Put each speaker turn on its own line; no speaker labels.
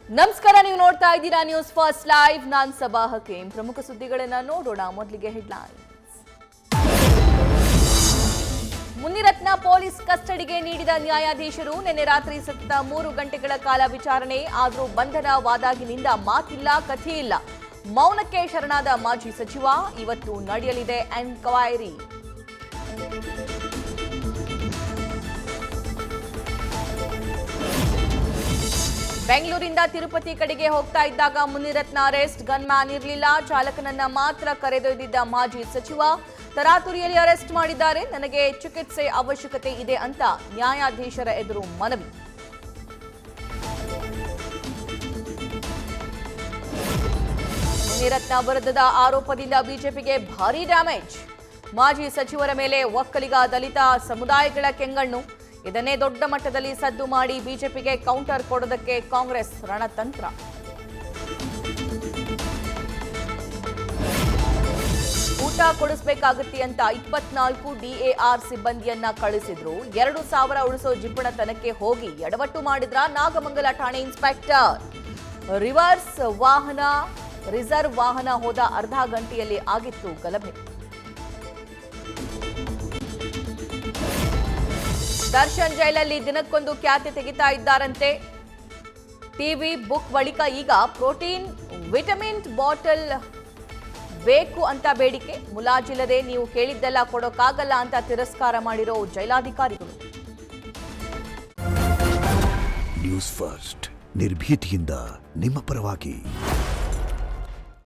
ನಮಸ್ಕಾರ, ನೀವು ನೋಡ್ತಾ ಇದ್ದೀರಾ ನ್ಯೂಸ್ ಫಸ್ಟ್ ಲೈವ್. ನಾನ್ ಸಬಾ ಹಕೀಂ. ಪ್ರಮುಖ ಸುದ್ದಿಗಳನ್ನ ನೋಡೋಣ. ಮೊದಲಿಗೆ ಹೆಡ್ಲೈನ್ಸ್. ಮುನಿರತ್ನ ಪೊಲೀಸ್ ಕಸ್ಟಡಿಗೆ ನೀಡಿದ ನ್ಯಾಯಾಧೀಶರು ನಿನ್ನೆ ರಾತ್ರಿ ಸತತ 3 ಗಂಟೆಗಳ ಕಾಲ ವಿಚಾರಣೆ. ಆದರೂ ಬಂಧನವಾದಾಗಿನಿಂದ ಮಾತಿಲ್ಲ, ಕಥೆ ಇಲ್ಲ. ಮೌನಕ್ಕೆ ಶರಣಾದ ಮಾಜಿ ಸಚಿವ. ಇವತ್ತು ನಡೆಯಲಿದೆ ಎನ್ಕ್ವೈರಿ. ಬೆಂಗಳೂರಿಂದ ತಿರುಪತಿ ಕಡೆಗೆ ಹೋಗ್ತಾ ಇದ್ದಾಗ ಮುನಿರತ್ನ ಅರೆಸ್ಟ್. ಗನ್ಮ್ಯಾನ್ ಇರಲಿಲ್ಲ, ಚಾಲಕನನ್ನ ಮಾತ್ರ ಕರೆದೊಯ್ದಿದ್ದ ಮಾಜಿ ಸಚಿವ. ತರಾತುರಿಯಲ್ಲಿ ಅರೆಸ್ಟ್ ಮಾಡಿದ್ದಾರೆ. ನನಗೆ ಚಿಕಿತ್ಸೆ ಅವಶ್ಯಕತೆ ಇದೆ ಅಂತ ನ್ಯಾಯಾಧೀಶರ ಎದುರು ಮನವಿ. ಮುನಿರತ್ನ ವಿರುದ್ಧದ ಆರೋಪದಿಂದ ಬಿಜೆಪಿಗೆ ಭಾರೀ ಡ್ಯಾಮೇಜ್. ಮಾಜಿ ಸಚಿವರ ಮೇಲೆ ಒಕ್ಕಲಿಗ, ದಲಿತ ಸಮುದಾಯಗಳ ಕೆಂಗಣ್ಣು. ಇದನ್ನೇ ದೊಡ್ಡ ಮಟ್ಟದಲ್ಲಿ ಸದ್ದು ಮಾಡಿ ಬಿಜೆಪಿಗೆ ಕೌಂಟರ್ ಕೊಡೋದಕ್ಕೆ ಕಾಂಗ್ರೆಸ್ ರಣತಂತ್ರ. ಊಟ ಕೊಡಿಸಬೇಕಾಗುತ್ತೆ ಅಂತ 24 DAR ಸಿಬ್ಬಂದಿಯನ್ನ ಕಳಿಸಿದ್ರು. 2,000 ಉಳಿಸೋ ಜಿಪ್ಪಣತನಕ್ಕೆ ಹೋಗಿ ಎಡವಟ್ಟು ಮಾಡಿದ್ರ ನಾಗಮಂಗಲ ಠಾಣೆ ಇನ್ಸ್ಪೆಕ್ಟರ್. ರಿಸರ್ವ್ ವಾಹನ ಹೋದ ಅರ್ಧ ಗಂಟೆಯಲ್ಲಿ ಆಗಿತ್ತು ಗಲಭೆ. ದರ್ಶನ್ ಜೈಲಲ್ಲಿ ದಿನಕ್ಕೊಂದು ಖ್ಯಾತಿ ತೆಗಿತಾ ಇದ್ದಾರಂತೆ. ಟಿವಿ ಬುಕ್ ಬಳಿಕ ಈಗ ಪ್ರೋಟೀನ್ ವಿಟಮಿನ್ ಬಾಟಲ್ ಬೇಕು ಅಂತ ಬೇಡಿಕೆ. ಮುಲಾಜಿಲ್ಲದೆ ನೀವು ಕೇಳಿದ್ದೆಲ್ಲ ಕೊಡೋಕ್ಕಾಗಲ್ಲ ಅಂತ ತಿರಸ್ಕಾರ ಮಾಡಿರೋ ಜೈಲಾಧಿಕಾರಿಗಳು.
ನ್ಯೂಸ್ ಫಸ್ಟ್, ನಿರ್ಭೀತಿಯಿಂದ ನಿಮ್ಮ ಪರವಾಗಿ.